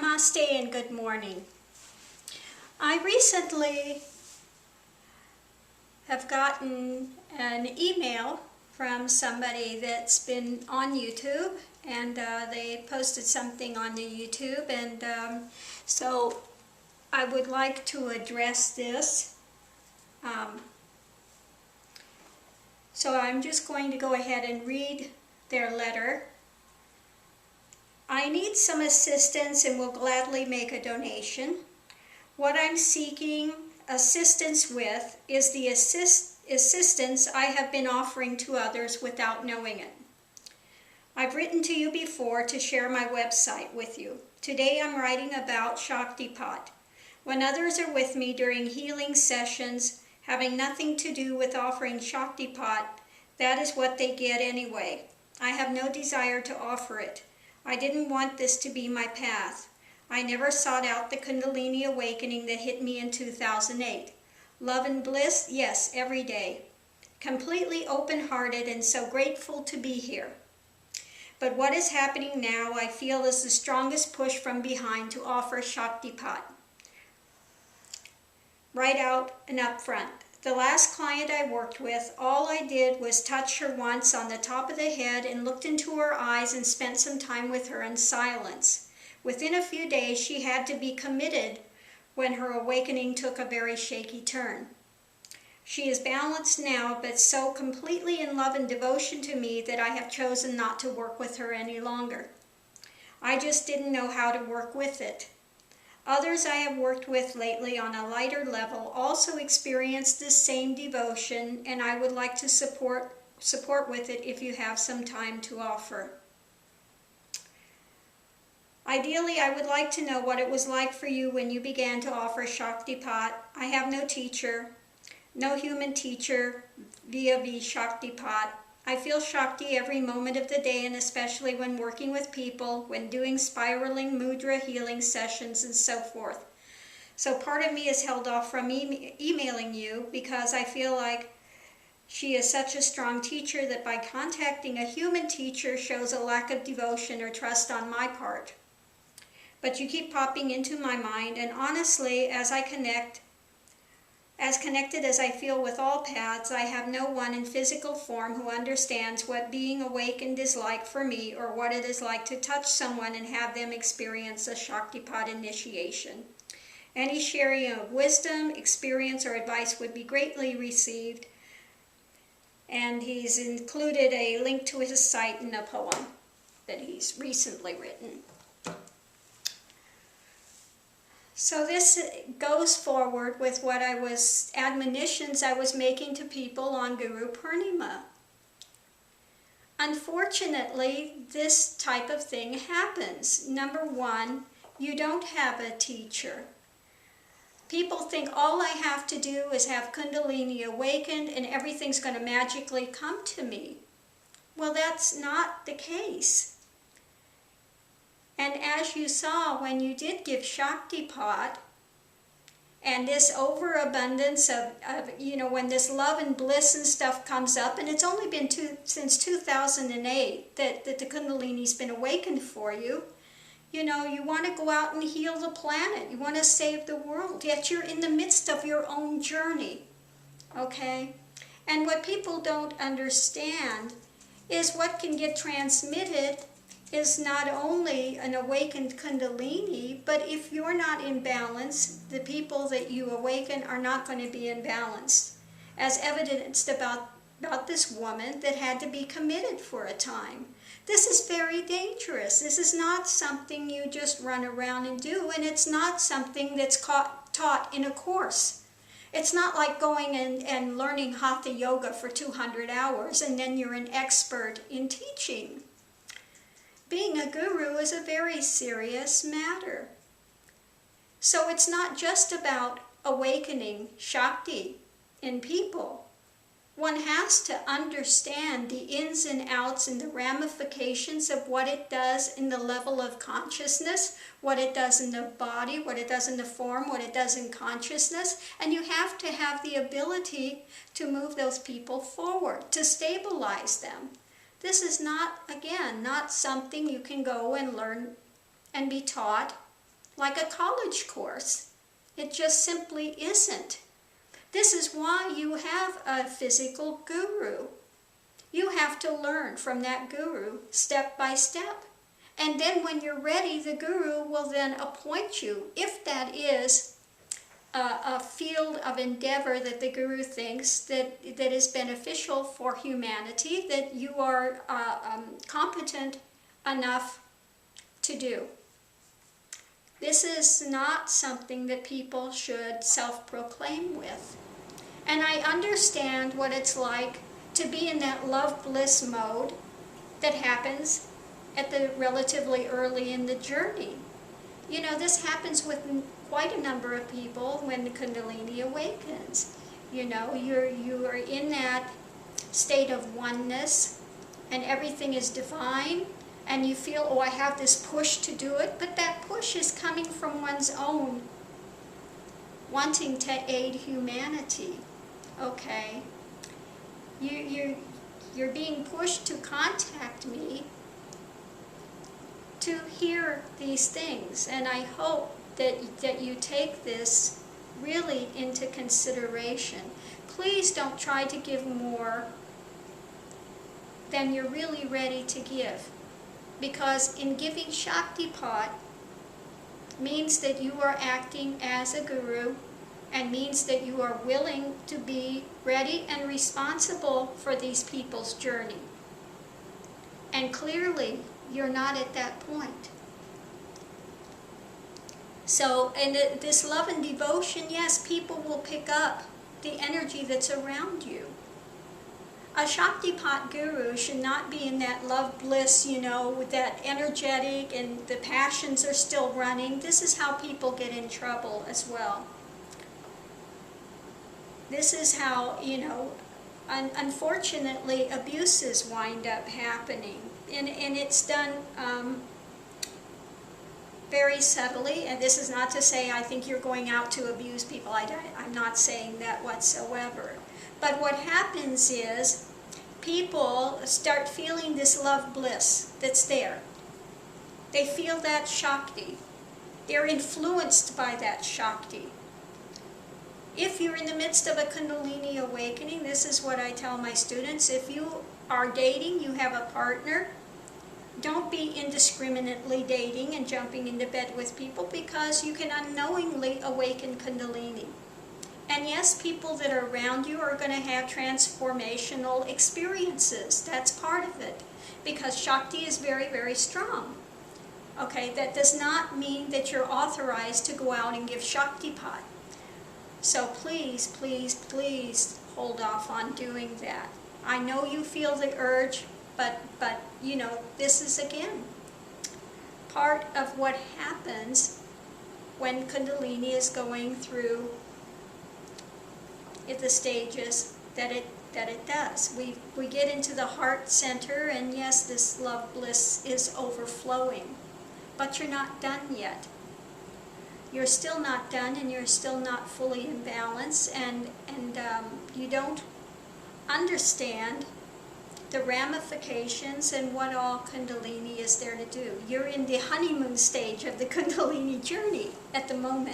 Namaste and good morning. I recently have gotten an email from somebody that's been on YouTube, and they posted something on the YouTube, and so I would like to address this. So I'm just going to go ahead and read their letter. I need some assistance and will gladly make a donation. What I'm seeking assistance with is the assistance I have been offering to others without knowing it. I've written to you before to share my website with you. Today I'm writing about Shaktipat. When others are with me during healing sessions, having nothing to do with offering Shaktipat, that is what they get anyway. I have no desire to offer it. I didn't want this to be my path. I never sought out the Kundalini awakening that hit me in 2008. Love and bliss, yes, every day. Completely open-hearted and so grateful to be here. But what is happening now, I feel, is the strongest push from behind to offer Shaktipat. Right out and up front. The last client I worked with, all I did was touch her once on the top of the head and looked into her eyes and spent some time with her in silence. Within a few days, she had to be committed when her awakening took a very shaky turn. She is balanced now, but so completely in love and devotion to me that I have chosen not to work with her any longer. I just didn't know how to work with it. Others I have worked with lately on a lighter level also experience this same devotion, and I would like to support with it if you have some time to offer. Ideally, I would like to know what it was like for you when you began to offer Shaktipat. I have no teacher, no human teacher via Shaktipat. I feel Shakti every moment of the day, and especially when working with people, when doing spiraling mudra healing sessions and so forth. So part of me is held off from emailing you because I feel like she is such a strong teacher that by contacting a human teacher shows a lack of devotion or trust on my part. But you keep popping into my mind, and honestly, as connected as I feel with all paths, I have no one in physical form who understands what being awakened is like for me, or what it is like to touch someone and have them experience a Shaktipat initiation. Any sharing of wisdom, experience, or advice would be greatly received, and he's included a link to his site in a poem that he's recently written. So this goes forward with what admonitions I was making to people on Guru Purnima. Unfortunately, this type of thing happens. Number one, you don't have a teacher. People think all I have to do is have Kundalini awakened and everything's going to magically come to me. Well, that's not the case. And as you saw when you did give Shaktipat, and this overabundance of when this love and bliss and stuff comes up, and it's only been since 2008 that the Kundalini's been awakened for you. You know, you want to go out and heal the planet. You want to save the world, yet you're in the midst of your own journey, okay? And what people don't understand is what can get transmitted is not only an awakened Kundalini, but if you're not in balance, the people that you awaken are not going to be in balance, as evidenced about this woman that had to be committed for a time. This is very dangerous. This is not something you just run around and do, and it's not something that's taught in a course. It's not like going and learning Hatha Yoga for 200 hours and then you're an expert in teaching. Being a guru is a very serious matter. So it's not just about awakening Shakti in people. One has to understand the ins and outs and the ramifications of what it does in the level of consciousness, what it does in the body, what it does in the form, what it does in consciousness. And you have to have the ability to move those people forward, to stabilize them. This is not, again, not something you can go and learn and be taught like a college course. It just simply isn't. This is why you have a physical guru. You have to learn from that guru step by step. And then when you're ready, the guru will then appoint you, if that is a field of endeavor that the guru thinks that is beneficial for humanity, that you are competent enough to do. This is not something that people should self-proclaim with. And I understand what it's like to be in that love bliss mode that happens at the relatively early in the journey. You know, this happens with quite a number of people when the Kundalini awakens. You know, you are in that state of oneness and everything is divine, and you feel, oh, I have this push to do it, but that push is coming from one's own wanting to aid humanity. Okay? You're being pushed to contact me to hear these things, and I hope that you take this really into consideration. Please don't try to give more than you're really ready to give, because in giving Shaktipat means that you are acting as a guru, and means that you are willing to be ready and responsible for these people's journey. And clearly, you're not at that point. So, in this love and devotion, yes, people will pick up the energy that's around you. A Shaktipat guru should not be in that love bliss, you know, with that energetic and the passions are still running. This is how people get in trouble as well. This is how, you know, unfortunately, abuses wind up happening. And it's done very subtly, and this is not to say I think you're going out to abuse people. I'm not saying that whatsoever. But what happens is people start feeling this love bliss that's there. They feel that Shakti. They're influenced by that Shakti. If you're in the midst of a Kundalini awakening, this is what I tell my students. If you are dating, you have a partner, don't be indiscriminately dating and jumping into bed with people, because you can unknowingly awaken Kundalini. And yes, people that are around you are going to have transformational experiences. That's part of it, because Shakti is very, very strong. Okay, that does not mean that you're authorized to go out and give Shaktipat. So please, please, please hold off on doing that. I know you feel the urge, but you know, this is again part of what happens when Kundalini is going through the stages that it does. We get into the heart center, and yes, this love bliss is overflowing, but you're not done yet. You're still not done, and you're still not fully in balance, and you don't understand the ramifications and what all Kundalini is there to do. You're in the honeymoon stage of the Kundalini journey at the moment.